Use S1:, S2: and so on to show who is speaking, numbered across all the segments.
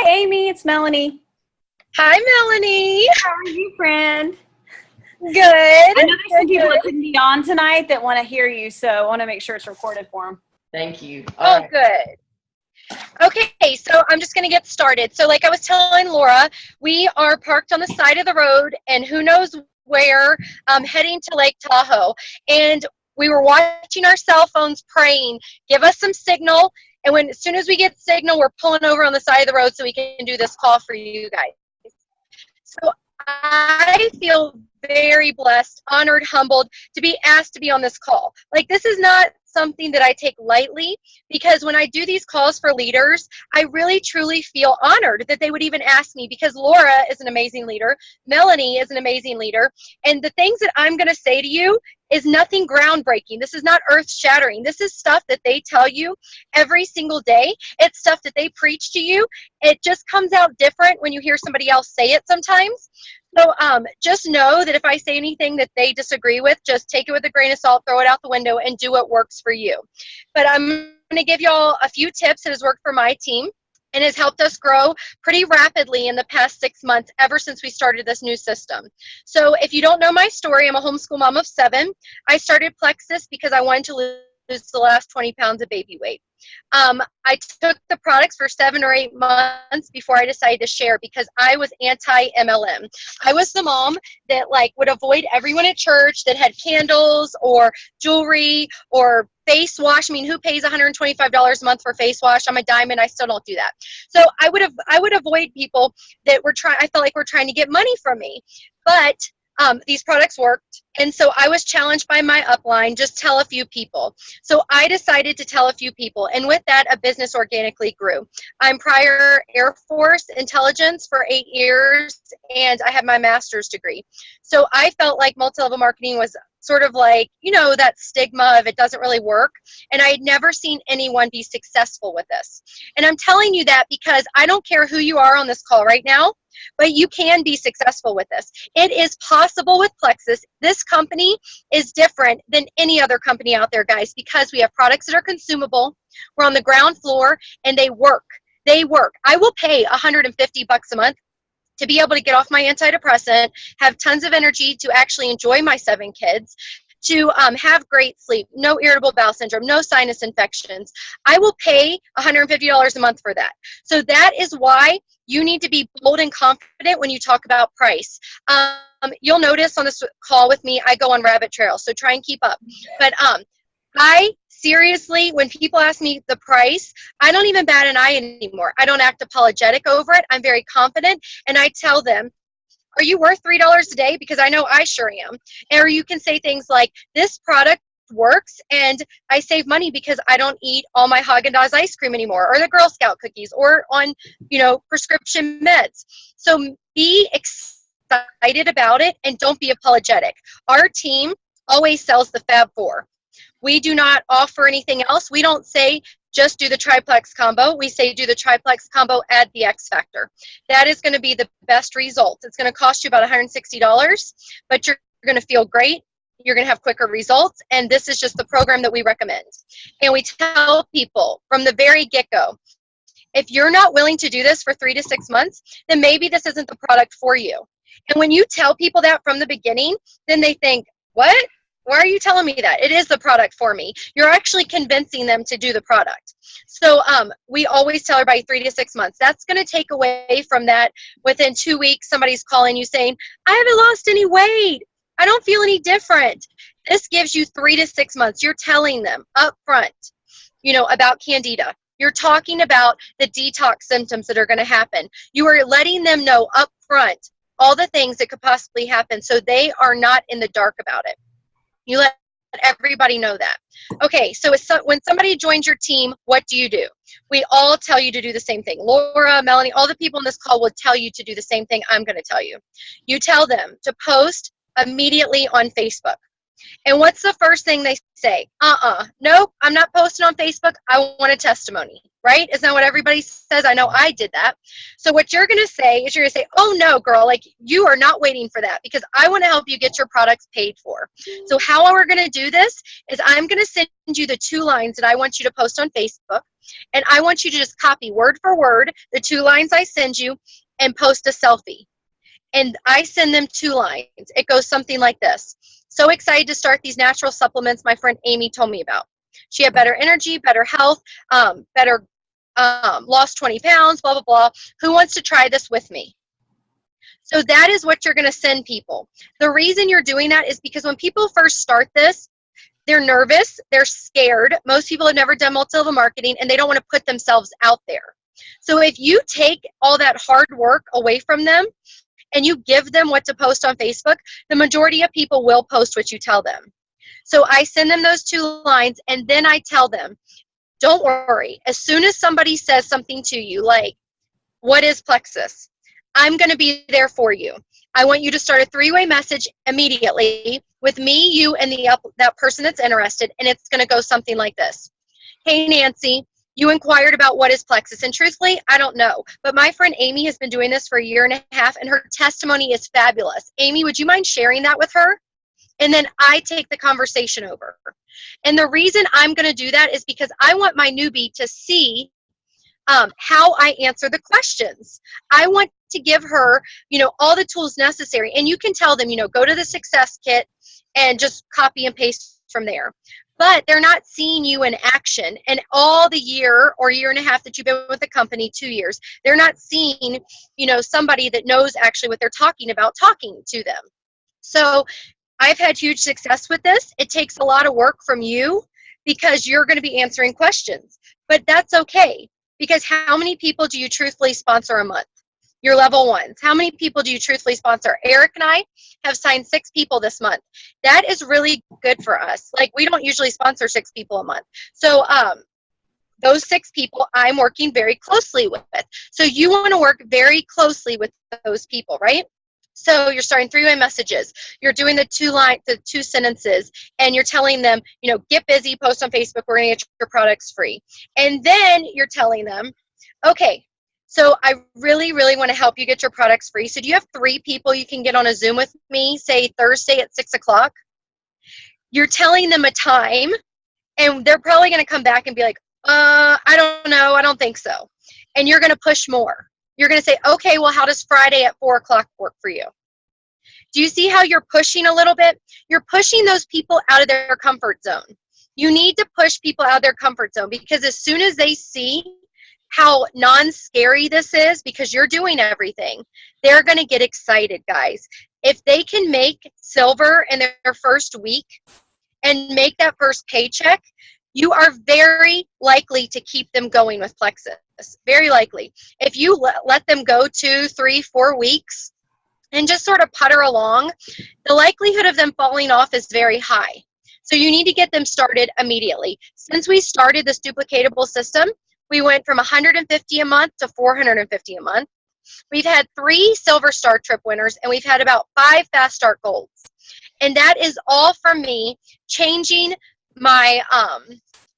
S1: Hi, Amy. It's Melanie.
S2: Hi, Melanie.
S1: How are you, friend?
S2: Good.
S1: I know there's some people that couldn't be on tonight that want to hear you, so I want to make sure it's recorded for them.
S3: Thank you.
S2: All right. Good. Okay, so I'm just going to get started. So like I was telling Laura, we are parked on the side of the road and who knows where, heading to Lake Tahoe. And we were watching our cell phones praying, give us some signal. And as soon as we get signal, we're pulling over on the side of the road so we can do this call for you guys. So I feel very blessed, honored, humbled to be asked to be on this call. Like, this is not something that I take lightly, because when I do these calls for leaders, I really truly feel honored that they would even ask me, because Laura is an amazing leader, Melanie is an amazing leader, and the things that I'm going to say to you is nothing groundbreaking. This is not earth-shattering. This is stuff that they tell you every single day. It's stuff that they preach to you. It just comes out different when you hear somebody else say it sometimes. So just know that if I say anything that they disagree with, just take it with a grain of salt, throw it out the window, and do what works for you. But I'm going to give y'all a few tips that has worked for my team and has helped us grow pretty rapidly in the past 6 months, ever since we started this new system. So if you don't know my story, I'm a homeschool mom of 7. I started Plexus because I wanted to lose the last 20 pounds of baby weight. I took the products for 7 or 8 months before I decided to share, because I was anti-MLM. I was the mom that would avoid everyone at church that had candles or jewelry or face wash. I mean, who pays $125 a month for face wash? I'm a diamond. I still don't do that. So I would avoid people that I felt like were trying to get money from me. But these products worked, and so I was challenged by my upline, just tell a few people. So I decided to tell a few people, and with that, a business organically grew. I'm prior Air Force intelligence for 8 years, and I have my master's degree. So I felt like multi-level marketing was sort of like, that stigma of it doesn't really work. And I had never seen anyone be successful with this. And I'm telling you that because I don't care who you are on this call right now, but you can be successful with this. It is possible with Plexus. This company is different than any other company out there, guys, because we have products that are consumable. We're on the ground floor, and they work. They work. I will pay $150 a month to be able to get off my antidepressant, have tons of energy to actually enjoy my 7 kids, to have great sleep, no irritable bowel syndrome, no sinus infections. I will pay $150 a month for that. So that is why you need to be bold and confident when you talk about price. You'll notice on this call with me, I go on rabbit trails, so try and keep up. But I seriously, when people ask me the price, I don't even bat an eye anymore. I don't act apologetic over it. I'm very confident, and I tell them, are you worth $3 a day? Because I know I sure am. Or you can say things like, this product works, and I save money because I don't eat all my Haagen-Dazs ice cream anymore, or the Girl Scout cookies, or on, prescription meds. So be excited about it, and don't be apologetic. Our team always sells the Fab Four. We do not offer anything else. We don't say just do the triplex combo. We say do the triplex combo, add the X factor. That is going to be the best result. It's going to cost you about $160, but you're going to feel great. You're going to have quicker results, and this is just the program that we recommend. And we tell people from the very get-go, if you're not willing to do this for 3 to 6 months, then maybe this isn't the product for you. And when you tell people that from the beginning, then they think, what? Why are you telling me that? It is the product for me. You're actually convincing them to do the product. So we always tell everybody 3 to 6 months. That's going to take away from that. Within 2 weeks, somebody's calling you saying, I haven't lost any weight. I don't feel any different. This gives you 3 to 6 months. You're telling them up front, about Candida. You're talking about the detox symptoms that are going to happen. You are letting them know up front all the things that could possibly happen, so they are not in the dark about it. You let everybody know that. Okay, so when somebody joins your team, what do? We all tell you to do the same thing. Laura, Melanie, all the people on this call will tell you to do the same thing I'm going to tell you. You tell them to post immediately on Facebook. And what's the first thing they say? Nope, I'm not posting on Facebook. I want a testimony, right? Isn't that what everybody says? I know I did that. So what you're going to say is you're going to say, oh no, girl, like you are not waiting for that because I want to help you get your products paid for. So how we're going to do this is I'm going to send you the 2 lines that I want you to post on Facebook. And I want you to just copy word for word the 2 lines I send you and post a selfie. And I send them 2 lines. It goes something like this. So excited to start these natural supplements my friend Amy told me about. She had better energy, better health, better lost 20 pounds, blah, blah, blah. Who wants to try this with me? So that is what you're going to send people. The reason you're doing that is because when people first start this, they're nervous, they're scared. Most people have never done multi-level marketing and they don't want to put themselves out there. So if you take all that hard work away from them, and you give them what to post on Facebook, the majority of people will post what you tell them. So I send them those 2 lines, and then I tell them, don't worry. As soon as somebody says something to you, like, what is Plexus? I'm going to be there for you. I want you to start a 3-way message immediately with me, you, and that person that's interested, and it's going to go something like this. Hey, Nancy. You inquired about what is Plexus, and truthfully, I don't know. But my friend Amy has been doing this for 1.5 years, and her testimony is fabulous. Amy, would you mind sharing that with her? And then I take the conversation over. And the reason I'm going to do that is because I want my newbie to see how I answer the questions. I want to give her, all the tools necessary. And you can tell them, go to the success kit and just copy and paste from there. But they're not seeing you in action. And all the year or 1.5 years that you've been with the company, 2 years, they're not seeing, somebody that knows actually what they're talking about talking to them. So I've had huge success with this. It takes a lot of work from you because you're going to be answering questions. But that's okay, because how many people do you truthfully sponsor a month? Your level 1s. How many people do you truthfully sponsor? Eric and I have signed 6 people this month. That is really good for us. Like, we don't usually sponsor 6 people a month. So those 6 people I'm working very closely with. So you want to work very closely with those people, right? So you're starting 3-way messages. You're doing the 2 sentences, and you're telling them, get busy, post on Facebook, we're going to get your products free. And then you're telling them, okay, so I really, really want to help you get your products free. So do you have 3 people you can get on a Zoom with me, say Thursday at 6 o'clock? You're telling them a time, and they're probably going to come back and be like, I don't know, I don't think so. And you're going to push more. You're going to say, okay, well, how does Friday at 4 o'clock work for you? Do you see how you're pushing a little bit? You're pushing those people out of their comfort zone. You need to push people out of their comfort zone, because as soon as they see how non-scary this is, because you're doing everything, they're going to get excited, guys. If they can make silver in their first week and make that first paycheck, you are very likely to keep them going with Plexus. Very likely. If you let them go 2, 3, 4 weeks and just sort of putter along, the likelihood of them falling off is very high. So you need to get them started immediately. Since we started this duplicatable system, we went from 150 a month to 450 a month. We've had 3 Silver Star Trip winners, and we've had about 5 Fast Start Golds. And that is all from me changing my,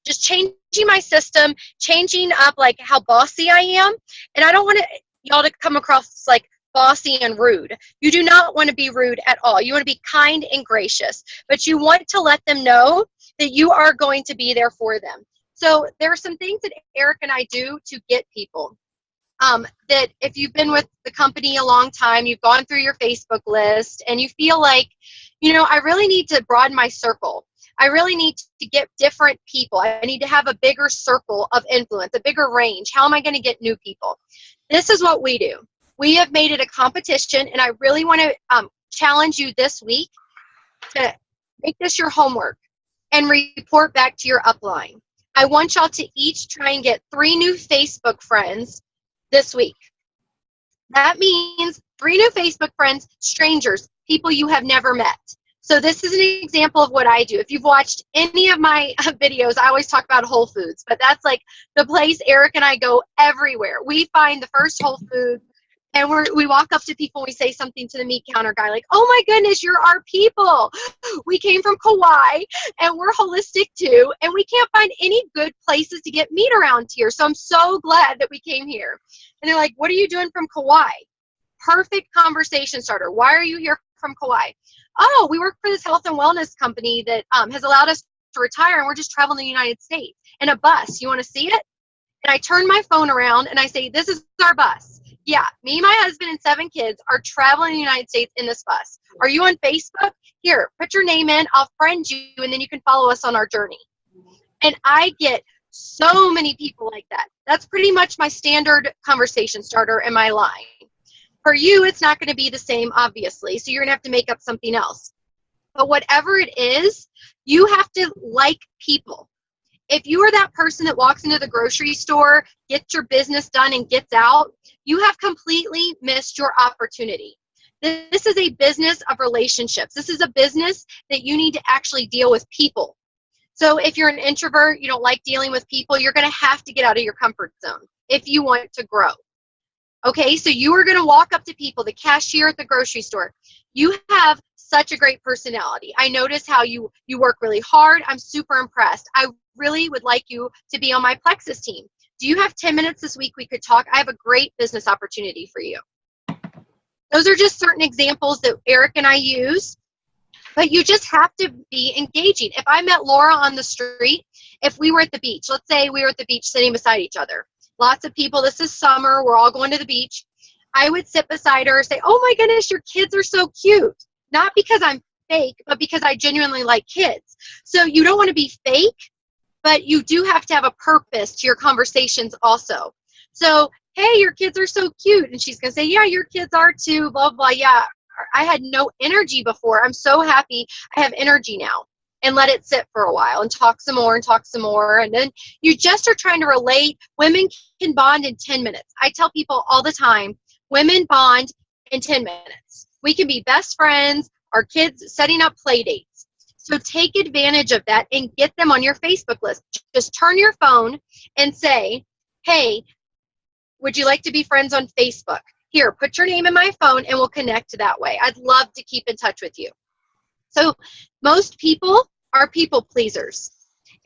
S2: just changing my system, changing up like how bossy I am. And I don't want y'all to come across like bossy and rude. You do not want to be rude at all. You want to be kind and gracious, but you want to let them know that you are going to be there for them. So there are some things that Eric and I do to get people. That if you've been with the company a long time, you've gone through your Facebook list, and you feel like, I really need to broaden my circle. I really need to get different people. I need to have a bigger circle of influence, a bigger range. How am I going to get new people? This is what we do. We have made it a competition, and I really want to challenge you this week to make this your homework and report back to your upline. I want y'all to each try and get 3 new Facebook friends this week. That means 3 new Facebook friends, strangers, people you have never met. So this is an example of what I do. If you've watched any of my videos, I always talk about Whole Foods, but that's like the place Eric and I go everywhere. We find the first Whole Foods And we walk up to people and we say something to the meat counter guy like, oh my goodness, you're our people. We came from Kauai and we're holistic too. And we can't find any good places to get meat around here. So I'm so glad that we came here. And they're like, what are you doing from Kauai? Perfect conversation starter. Why are you here from Kauai? Oh, we work for this health and wellness company that has allowed us to retire, and we're just traveling the United States in a bus. You want to see it? And I turn my phone around and I say, this is our bus. Yeah, me, my husband, and 7 kids are traveling the United States in this bus. Are you on Facebook? Here, put your name in. I'll friend you, and then you can follow us on our journey. And I get so many people like that. That's pretty much my standard conversation starter in my line. For you, it's not going to be the same, obviously, so you're going to have to make up something else. But whatever it is, you have to like people. If you are that person that walks into the grocery store, gets your business done, and gets out, you have completely missed your opportunity. This is a business of relationships. This is a business that you need to actually deal with people. So if you're an introvert, you don't like dealing with people, you're going to have to get out of your comfort zone if you want to grow. Okay, so you are going to walk up to people, the cashier at the grocery store. You have such a great personality. I notice how you work really hard. I'm super impressed. I really would like you to be on my Plexus team. Do you have 10 minutes this week we could talk? I have a great business opportunity for you. Those are just certain examples that Eric and I use, but you just have to be engaging. If I met Laura on the street, if we were at the beach, let's say we were at the beach sitting beside each other, lots of people, this is summer, we're all going to the beach, I would sit beside her and say, oh my goodness, your kids are so cute. Not because I'm fake, but because I genuinely like kids. So you don't want to be fake, but you do have to have a purpose to your conversations also. So, hey, your kids are so cute. And she's going to say, yeah, your kids are too, blah, blah. Yeah, I had no energy before. I'm so happy I have energy now. And let it sit for a while and talk some more and talk some more. And then you just are trying to relate. Women can bond in 10 minutes. I tell people all the time, women bond in 10 minutes. We can be best friends, our kids setting up play dates. So take advantage of that and get them on your Facebook list. Just turn your phone and say, hey, would you like to be friends on Facebook? Here, put your name in my phone and we'll connect that way. I'd love to keep in touch with you. So most people are people pleasers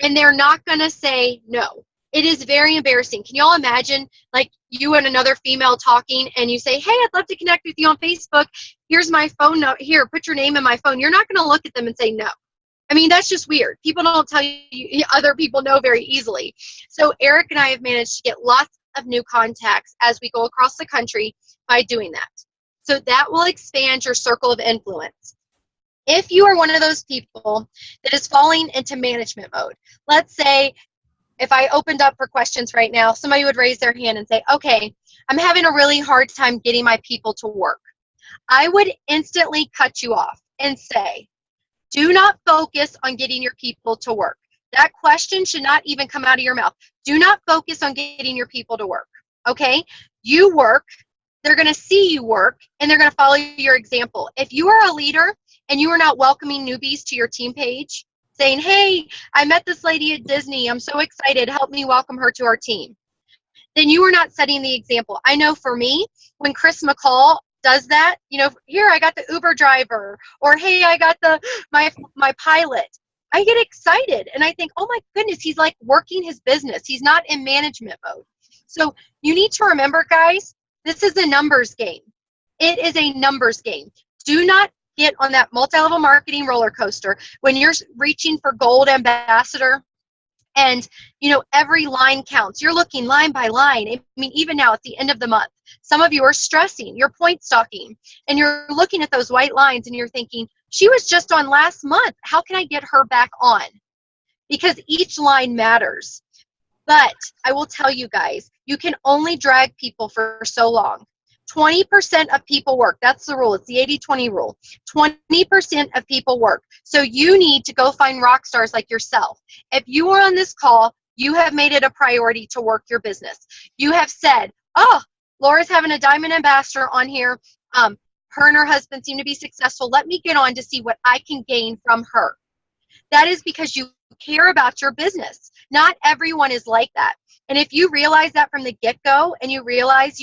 S2: and they're not going to say no. It is very embarrassing. Can y'all imagine like you and another female talking and you say, hey, I'd love to connect with you on Facebook. Here's my phone note. Here, put your name in my phone. You're not going to look at them and say no. I mean, that's just weird. People don't tell you, other people know very easily. So Eric and I have managed to get lots of new contacts as we go across the country by doing that. So that will expand your circle of influence. If you are one of those people that is falling into management mode, let's say if I opened up for questions right now, somebody would raise their hand and say, okay, I'm having a really hard time getting my people to work. I would instantly cut you off and say, do not focus on getting your people to work. That question should not even come out of your mouth. Do not focus on getting your people to work, okay? You work, they're going to see you work, and they're going to follow your example. If you are a leader and you are not welcoming newbies to your team page, saying, hey, I met this lady at Disney. I'm so excited. Help me welcome her to our team. Then you are not setting the example. I know for me, when Chris McCall does that, you know, here I got the Uber driver, or hey, I got my pilot. I get excited and I think, oh my goodness, he's like working his business. He's not in management mode. So you need to remember, guys, this is a numbers game. It is a numbers game. Do not get on that multi-level marketing roller coaster when you're reaching for gold ambassador and you know every line counts. You're looking line by line. I mean, even now at the end of the month, some of you are stressing, you're point stalking, and you're looking at those white lines and you're thinking, she was just on last month. How can I get her back on? Because each line matters. But I will tell you guys, you can only drag people for so long. 20% of people work. That's the rule. It's the 80-20 rule. 20% of people work. So you need to go find rock stars like yourself. If you are on this call, you have made it a priority to work your business. You have said, oh, Laura's having a diamond ambassador on here. Her and her husband seem to be successful. Let me get on to see what I can gain from her. That is because you care about your business. Not everyone is like that. And if you realize that from the get-go, and you realize,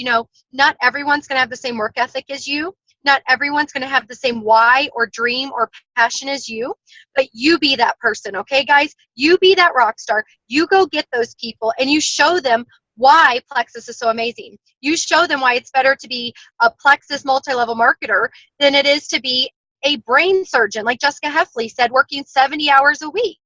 S2: not everyone's going to have the same work ethic as you, not everyone's going to have the same why or dream or passion as you, but you be that person, okay, guys? You be that rock star. You go get those people, and you show them why Plexus is so amazing. You show them why it's better to be a Plexus multi-level marketer than it is to be a brain surgeon, like Jessica Heffley said, working 70 hours a week.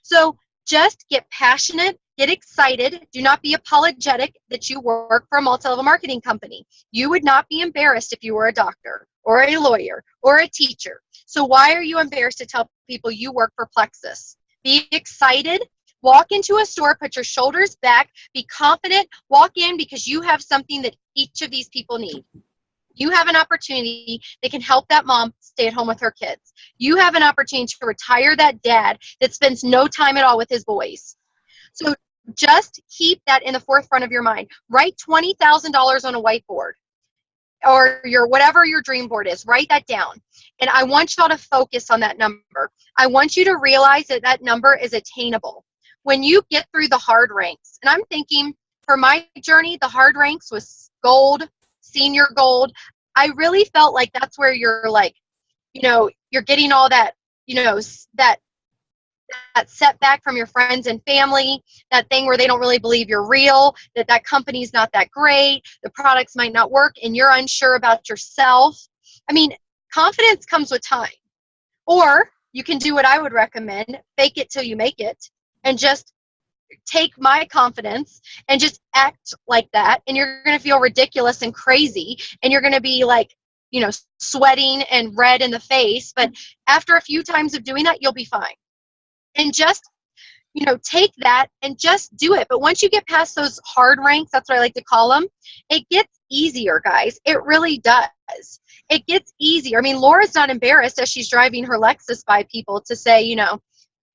S2: So just get passionate, get excited. Do not be apologetic that you work for a multi-level marketing company. You would not be embarrassed if you were a doctor or a lawyer or a teacher. So why are you embarrassed to tell people you work for Plexus? Be excited. Walk into a store, put your shoulders back, be confident, walk in because you have something that each of these people need. You have an opportunity that can help that mom stay at home with her kids. You have an opportunity to retire that dad that spends no time at all with his boys. So just keep that in the forefront of your mind. Write $20,000 on a whiteboard or whatever your dream board is. Write that down. And I want y'all to focus on that number. I want you to realize that that number is attainable. When you get through the hard ranks, and I'm thinking for my journey, the hard ranks was gold, senior gold. I really felt like that's where you're like, you're getting all that, that setback from your friends and family, that thing where they don't really believe you're real, that company's not that great, the products might not work, and you're unsure about yourself. I mean, confidence comes with time. Or you can do what I would recommend, fake it till you make it, and just take my confidence and just act like that, and you're going to feel ridiculous and crazy, and you're going to be like, sweating and red in the face, but after a few times of doing that, you'll be fine. And just, take that and just do it. But once you get past those hard ranks, that's what I like to call them, it gets easier, guys. It really does. It gets easier. I mean, Laura's not embarrassed as she's driving her Lexus by people to say,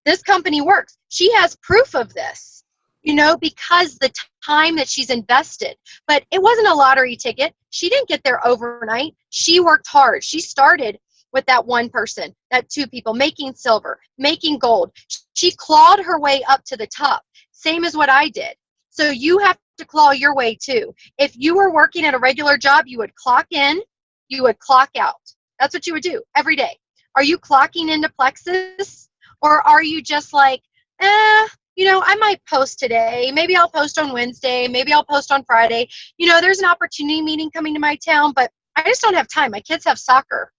S2: this company works. She has proof of this, because the time that she's invested. But it wasn't a lottery ticket. She didn't get there overnight. She worked hard. She started with that one person, that two people, making silver, making gold. She clawed her way up to the top, same as what I did. So you have to claw your way too. If you were working at a regular job, you would clock in, you would clock out. That's what you would do every day. Are you clocking into Plexus? Or are you just like, I might post today. Maybe I'll post on Wednesday. Maybe I'll post on Friday. There's an opportunity meeting coming to my town, but I just don't have time. My kids have soccer.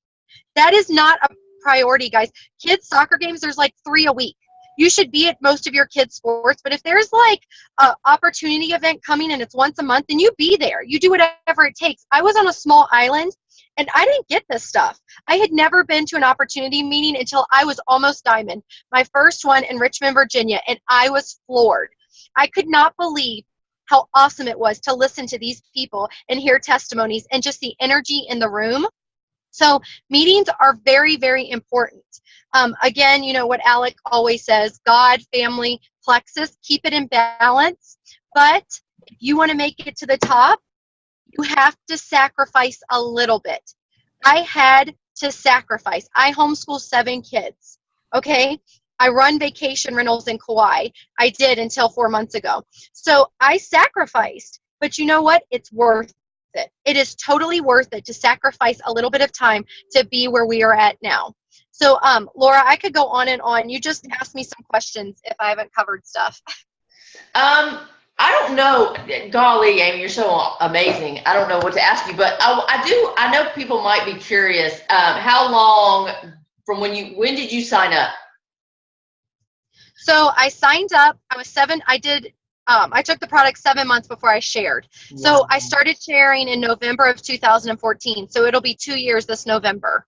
S2: That is not a priority, guys. Kids' soccer games, there's like 3 a week. You should be at most of your kids' sports, but if there's like an opportunity event coming and it's once a month, then you be there. You do whatever it takes. I was on a small island, and I didn't get this stuff. I had never been to an opportunity meeting until I was almost diamond, my first one in Richmond, Virginia, and I was floored. I could not believe how awesome it was to listen to these people and hear testimonies and just the energy in the room. So meetings are very, very important. Again, what Alec always says, God, family, Plexus, keep it in balance. But if you want to make it to the top, you have to sacrifice a little bit. I had to sacrifice. I homeschool 7 kids, okay? I run vacation rentals in Kauai. I did until 4 months ago. So I sacrificed, but you know what? It's worth it. It is totally worth it to sacrifice a little bit of time to be where we are at now. So, Laura, I could go on and on. You just asked me some questions if I haven't covered stuff.
S3: I don't know. Golly, Amy, you're so amazing. I don't know what to ask you, but I know people might be curious. How long from when did you sign up?
S2: So I signed up. I was 7. I took the product 7 months before I shared. Wow. So I started sharing in November of 2014. So it'll be 2 years this November.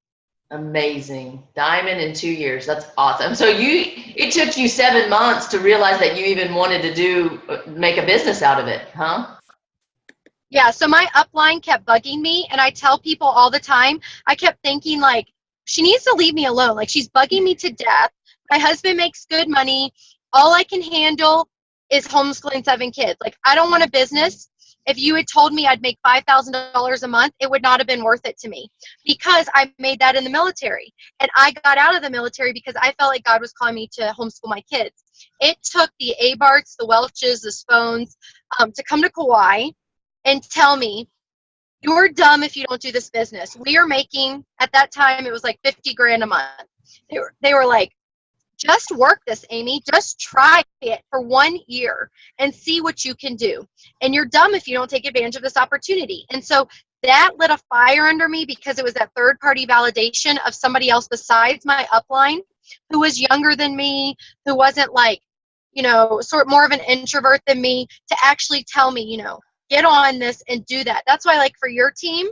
S3: Amazing. Diamond in 2 years. That's awesome. So it took you 7 months to realize that you even wanted to make a business out of it, huh?
S2: Yeah. So my upline kept bugging me, and I tell people all the time, I kept thinking like, she needs to leave me alone. Like, she's bugging me to death. My husband makes good money. All I can handle is homeschooling 7 kids. Like, I don't want a business. If you had told me I'd make $5,000 a month, it would not have been worth it to me, because I made that in the military. And I got out of the military because I felt like God was calling me to homeschool my kids. It took the Abarts, the Welches, the Spones to come to Kauai and tell me, you're dumb if you don't do this business. We are making, at that time, it was like 50 grand a month. They were like, just work this, Amy. Just try it for 1 year and see what you can do. And you're dumb if you don't take advantage of this opportunity. And so that lit a fire under me, because it was that third-party validation of somebody else besides my upline who was younger than me, who wasn't like, sort more of an introvert than me, to actually tell me, get on this and do that. That's why, like, for your team,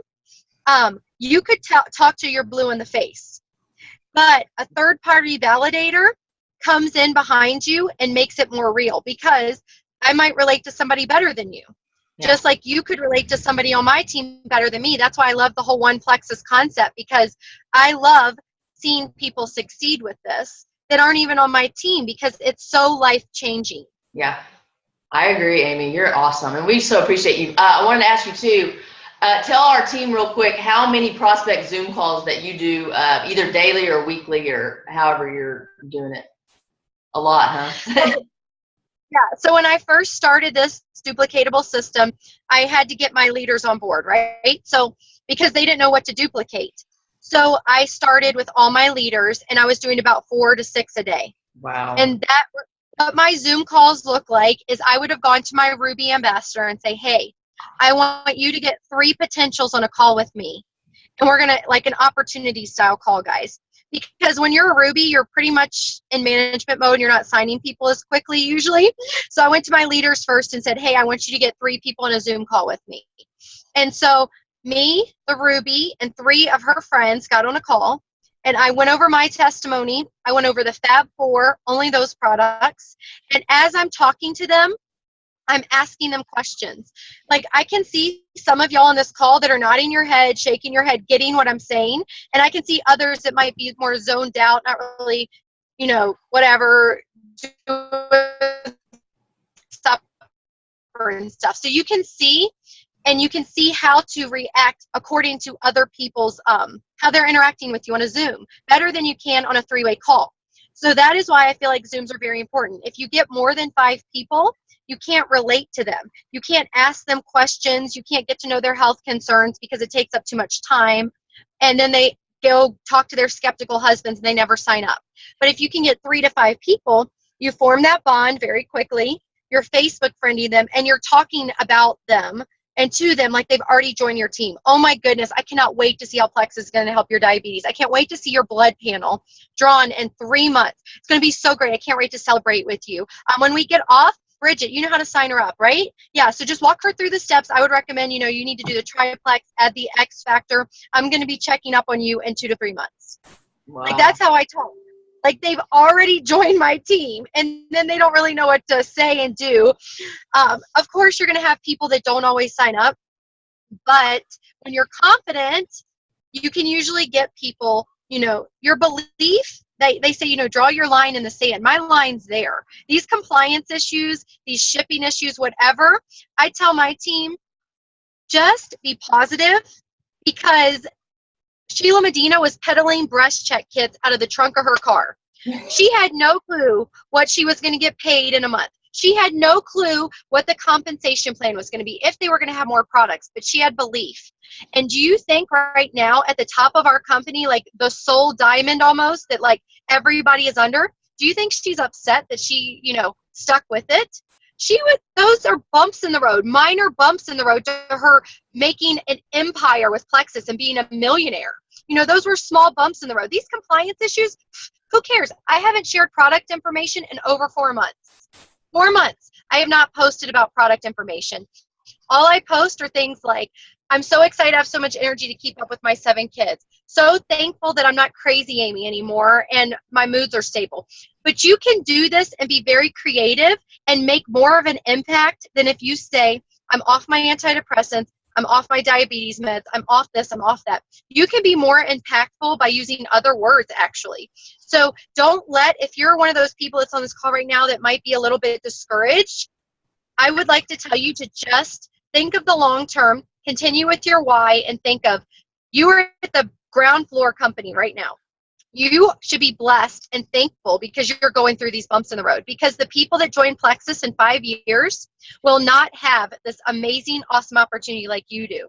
S2: you could talk to your blue in the face. But a third-party validator comes in behind you and makes it more real, because I might relate to somebody better than you. Yeah. Just like you could relate to somebody on my team better than me. That's why I love the whole One Plexus concept, because I love seeing people succeed with this that aren't even on my team, because it's so life-changing.
S3: Yeah, I agree, Amy. You're awesome. And we so appreciate you. I wanted to ask you, too, tell our team real quick how many prospect Zoom calls that you do, either daily or weekly or however you're doing it. A lot, huh?
S2: Yeah. So when I first started this duplicatable system, I had to get my leaders on board, right? So because they didn't know what to duplicate. So I started with all my leaders, and I was doing about 4 to 6 a day.
S3: Wow.
S2: And what my Zoom calls look like is I would have gone to my Ruby ambassador and say, hey, I want you to get 3 potentials on a call with me. And we're going to, like, an opportunity style call, guys. Because when you're a Ruby, you're pretty much in management mode and you're not signing people as quickly usually. So I went to my leaders first and said, hey, I want you to get 3 people on a Zoom call with me. And so me, the Ruby, and 3 of her friends got on a call. And I went over my testimony. I went over the Fab 4, only those products. And as I'm talking to them, I'm asking them questions. Like, I can see some of y'all on this call that are nodding your head, shaking your head, getting what I'm saying. And I can see others that might be more zoned out, not really, whatever, stuff and stuff. So you can see, and you can see how to react according to other people's, how they're interacting with you on a Zoom, better than you can on a 3-way call. So that is why I feel like Zooms are very important. If you get more than 5 people, you can't relate to them. You can't ask them questions. You can't get to know their health concerns because it takes up too much time. And then they go talk to their skeptical husbands and they never sign up. But if you can get 3 to 5 people, you form that bond very quickly. You're Facebook friending them and you're talking about them and to them like they've already joined your team. Oh my goodness, I cannot wait to see how Plex is going to help your diabetes. I can't wait to see your blood panel drawn in 3 months. It's going to be so great. I can't wait to celebrate with you. When we get off, Bridget, you know how to sign her up, right? Yeah, so just walk her through the steps. I would recommend, you need to do the triplex, add the X factor. I'm going to be checking up on you in 2 to 3 months. Wow. Like, that's how I talk. Like, they've already joined my team, and then they don't really know what to say and do. Of course, you're going to have people that don't always sign up, but when you're confident, you can usually get people, your belief. They say, draw your line in the sand. My line's there. These compliance issues, these shipping issues, whatever, I tell my team, just be positive, because Sheila Medina was peddling breast check kits out of the trunk of her car. She had no clue what she was going to get paid in a month. She had no clue what the compensation plan was going to be, if they were going to have more products, but she had belief. And do you think right now at the top of our company, like the sole diamond almost that like everybody is under, do you think she's upset that she, stuck with it? Those are bumps in the road, minor bumps in the road to her making an empire with Plexus and being a millionaire. Those were small bumps in the road. These compliance issues, who cares? I haven't shared product information in over 4 months. 4 months. I have not posted about product information. All I post are things like, I'm so excited I have so much energy to keep up with my 7 kids. So thankful that I'm not crazy Amy anymore and my moods are stable. But you can do this and be very creative and make more of an impact than if you say, I'm off my antidepressants, I'm off my diabetes meds, I'm off this, I'm off that. You can be more impactful by using other words, actually. So if you're one of those people that's on this call right now that might be a little bit discouraged, I would like to tell you to just think of the long term, continue with your why, and think of you are at the ground floor company right now. You should be blessed and thankful because you're going through these bumps in the road, because the people that join Plexus in 5 years will not have this amazing, awesome opportunity like you do.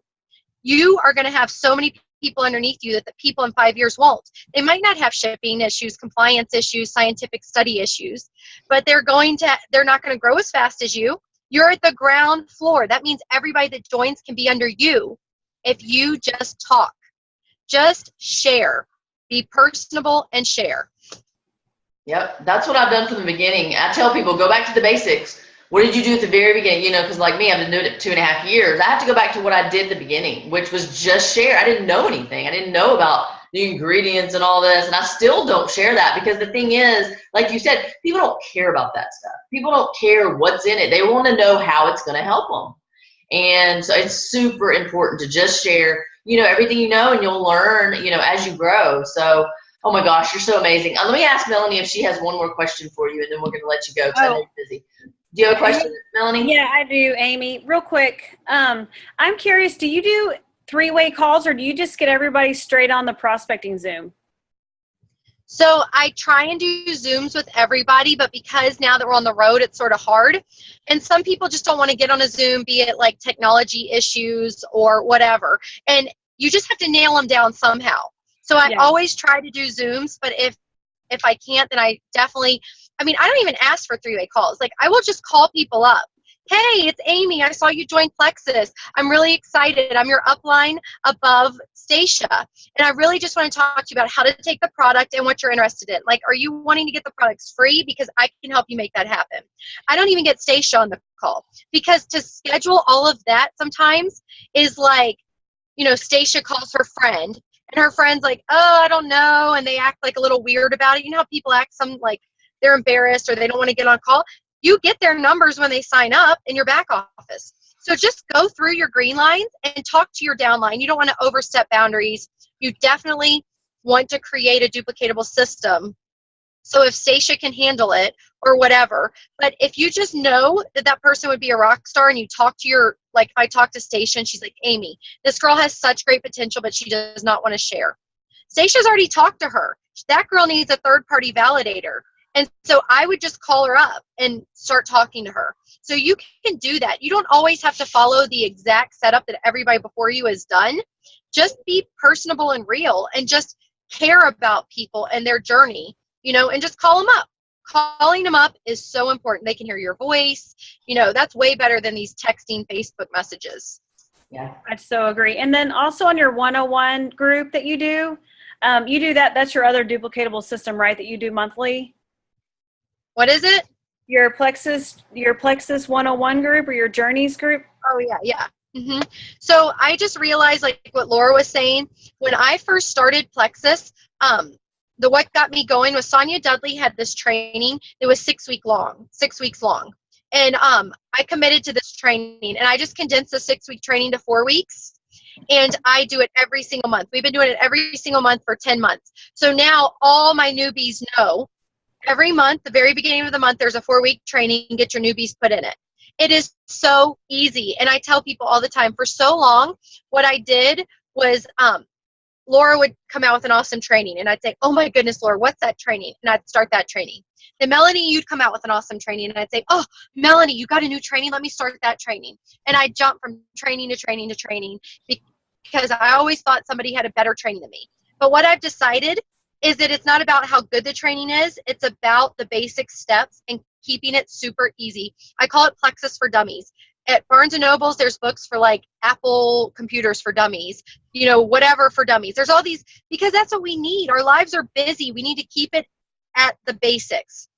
S2: You are going to have so many people underneath you that the people in 5 years won't. They might not have shipping issues, compliance issues, scientific study issues, but they're not going to grow as fast as you. You're at the ground floor. That means everybody that joins can be under you if you just talk. Just share. Be personable and share.
S3: Yep, that's what I've done from the beginning. I tell people, go back to the basics. What did you do at the very beginning? You know, because like me, I've been doing it 2.5 years. I have to go back to what I did at the beginning, which was just share. I didn't know anything. I didn't know about the ingredients and all this, and I still don't share that because the thing is, like you said, people don't care about that stuff. People don't care what's in it. They want to know how it's going to help them. And so it's super important to just share, you know, everything you know, and you'll learn, you know, as you grow. So, oh my gosh, you're so amazing. Let me ask Melanie if she has one more question for you, and then we're going to let you go because I know you're busy. Do you have a question, Melanie?
S1: Yeah, I do, Amy. Real quick, I'm curious, do you do 3-way calls, or do you just get everybody straight on the prospecting Zoom?
S2: So I try and do Zooms with everybody, but because now that we're on the road, it's sort of hard. And some people just don't want to get on a Zoom, be it like technology issues or whatever. And you just have to nail them down somehow. So I always try to do Zooms, but if I can't, then I definitely, I don't even ask for 3-way calls. Like, I will just call people up. Hey, it's Amy. I saw you join Plexus. I'm really excited. I'm your upline above Stacia. And I really just want to talk to you about how to take the product and what you're interested in. Like, are you wanting to get the products free? Because I can help you make that happen. I don't even get Stacia on the call, because to schedule all of that sometimes is like, you know, Stacia calls her friend and her friend's like, oh, I don't know. And they act like a little weird about it. You know how people act some like they're embarrassed or they don't want to get on call? You get their numbers when they sign up in your back office. So just go through your green lines and talk to your downline. You don't want to overstep boundaries. You definitely want to create a duplicatable system. So if Stacia can handle it or whatever, but if you just know that that person would be a rock star and you talk to your, like I talked to Stacia and she's like, Amy, this girl has such great potential, but she does not want to share. Stacia's already talked to her. That girl needs a third-party validator. And so I would just call her up and start talking to her. So you can do that. You don't always have to follow the exact setup that everybody before you has done. Just be personable and real and just care about people and their journey, you know, and just call them up. Calling them up is so important. They can hear your voice. You know, that's way better than these texting Facebook messages.
S3: Yeah.
S1: I so agree. And then also on your 101 group that you do that. That's your other duplicatable system, right? That you do monthly?
S2: What is it?
S1: Your Plexus 101 group or your Journeys group?
S2: Oh, yeah. Mm-hmm. So I just realized, like what Laura was saying, when I first started Plexus, what got me going was Sonia Dudley had this training. It was 6 weeks long. And I committed to this training, and I just condensed the 6-week training to 4 weeks. And I do it every single month. We've been doing it every single month for 10 months. So now all my newbies know every month, the very beginning of the month, there's a 4-week training. Get your newbies put in it. It is so easy. And I tell people all the time, for so long, what I did was Laura would come out with an awesome training. And I'd say, oh my goodness, Laura, what's that training? And I'd start that training. Then Melanie, you'd come out with an awesome training. And I'd say, oh, Melanie, you got a new training? Let me start that training. And I'd jump from training to training to training because I always thought somebody had a better training than me. But what I've decided is that it's not about how good the training is. It's about the basic steps and keeping it super easy. I call it Plexus for Dummies. At Barnes & Nobles, there's books for like Apple computers for dummies, you know, whatever for dummies. There's all these, because that's what we need. Our lives are busy. We need to keep it at the basics.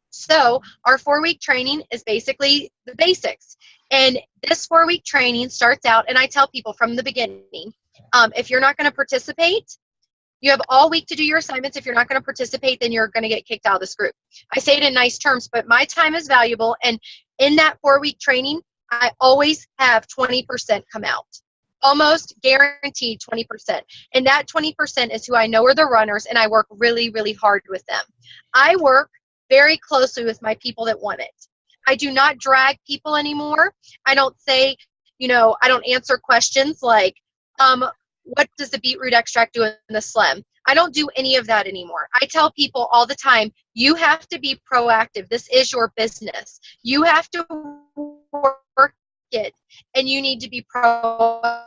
S2: So our 4-week training is basically the basics. And this 4-week training starts out, and I tell people from the beginning, if you're not going to participate, you have all week to do your assignments. If you're not going to participate, then you're going to get kicked out of this group. I say it in nice terms, but my time is valuable. And in that 4-week training, I always have 20% come out. Almost guaranteed 20%. And that 20% is who I know are the runners, and I work really, really hard with them. I work very closely with my people that want it. I do not drag people anymore. I don't say, I don't answer questions like, what does the beetroot extract do in the slim? I don't do any of that anymore. I tell people all the time, you have to be proactive. This is your business. You have to work it, and you need to be proactive.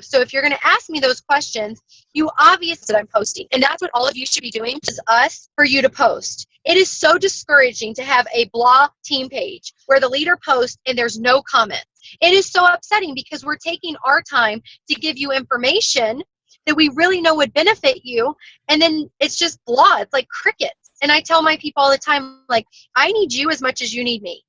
S2: So if you're going to ask me those questions, you obviously I'm posting. And that's what all of you should be doing, is us for you to post. It is so discouraging to have a blah team page where the leader posts and there's no comments. It is so upsetting because we're taking our time to give you information that we really know would benefit you, and then it's just blah. It's like crickets. And I tell my people all the time, like, I need you as much as you need me.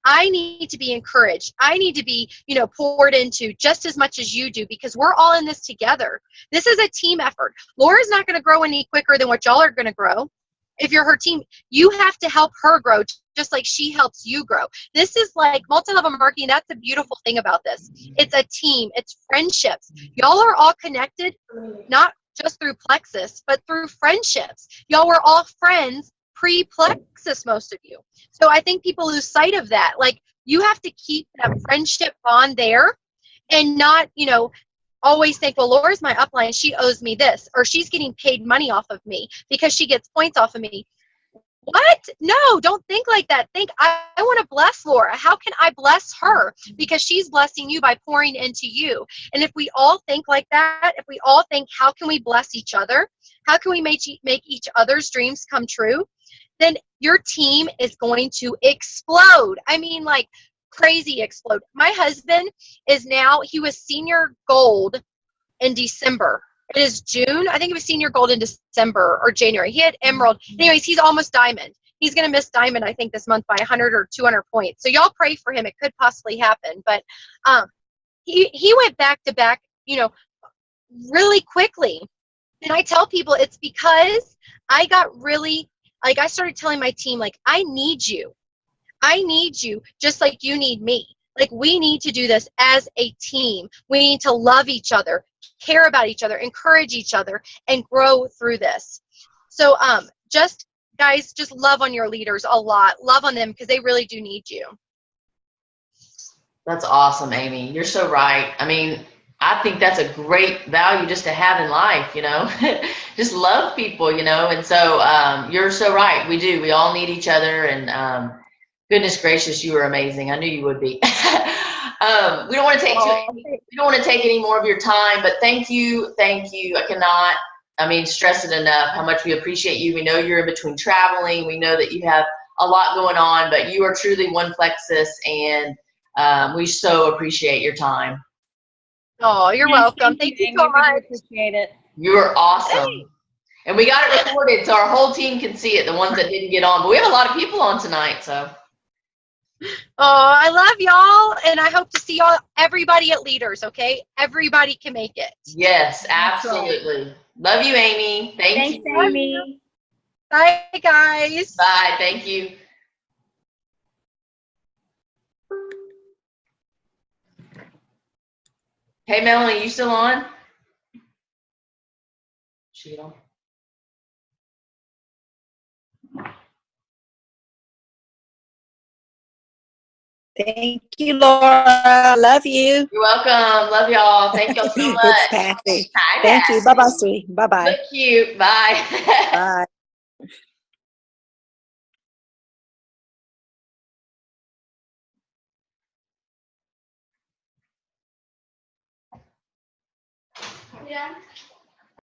S2: I need to be encouraged. I need to be, poured into just as much as you do, because we're all in this together. This is a team effort. Laura's not going to grow any quicker than what y'all are going to grow. If you're her team, you have to help her grow just like she helps you grow. This is like multi-level marketing. That's the beautiful thing about this. It's a team. It's friendships. Y'all are all connected, not just through Plexus, but through friendships. Y'all were all friends pre-Plexus, most of you. So I think people lose sight of that. Like, you have to keep that friendship bond there, and not, always think, well, Laura's my upline, she owes me this, or she's getting paid money off of me because she gets points off of me. What? No, don't think like that. Think, I want to bless Laura. How can I bless her? Because she's blessing you by pouring into you. And if we all think like that, if we all think, how can we bless each other? How can we make each other's dreams come true? Then your team is going to explode. I mean, like, crazy explode. My husband he was senior gold in December. It is June. I think he was senior gold in December or January. He had emerald. Anyways, he's almost diamond. He's going to miss diamond, I think, this month by 100 or 200 points. So y'all pray for him. It could possibly happen. But he went back to back, really quickly. And I tell people it's because I got really, like, I started telling my team, like, I need you. I need you just like you need me. Like, we need to do this as a team. We need to love each other, care about each other, encourage each other, and grow through this. So guys, just love on your leaders a lot. Love on them, because they really do need you.
S3: That's awesome, Amy. You're so right. I mean, I think that's a great value just to have in life, just love people, and so you're so right. We do. We all need each other, and goodness gracious, you were amazing. I knew you would be. We don't want to take any more of your time, but thank you. I cannot, stress it enough how much we appreciate you. We know you're in between traveling. We know that you have a lot going on, but you are truly one Plexus, and we so appreciate your time.
S2: Oh, you're welcome. Thank you so much.
S1: Appreciate it.
S3: You're awesome. Hey. And we got it recorded so our whole team can see it, the ones that didn't get on. But we have a lot of people on tonight, so.
S2: Oh, I love y'all, and I hope to see everybody at Leaders, okay? Everybody can make it.
S3: Yes, absolutely. Love you, Amy. Thanks,
S1: you. Amy.
S2: Bye, guys.
S3: Bye. Thank you. Hey, Melanie, you still on? She on?
S4: Thank you, Laura. Love you.
S3: You're welcome. Love y'all. Thank y'all so much.
S4: It's Patty.
S3: Hi,
S4: Thank
S3: Patty.
S4: you. Bye-bye, sweetie. Bye-bye.
S3: Look cute. Bye.
S4: Bye.
S3: Yeah.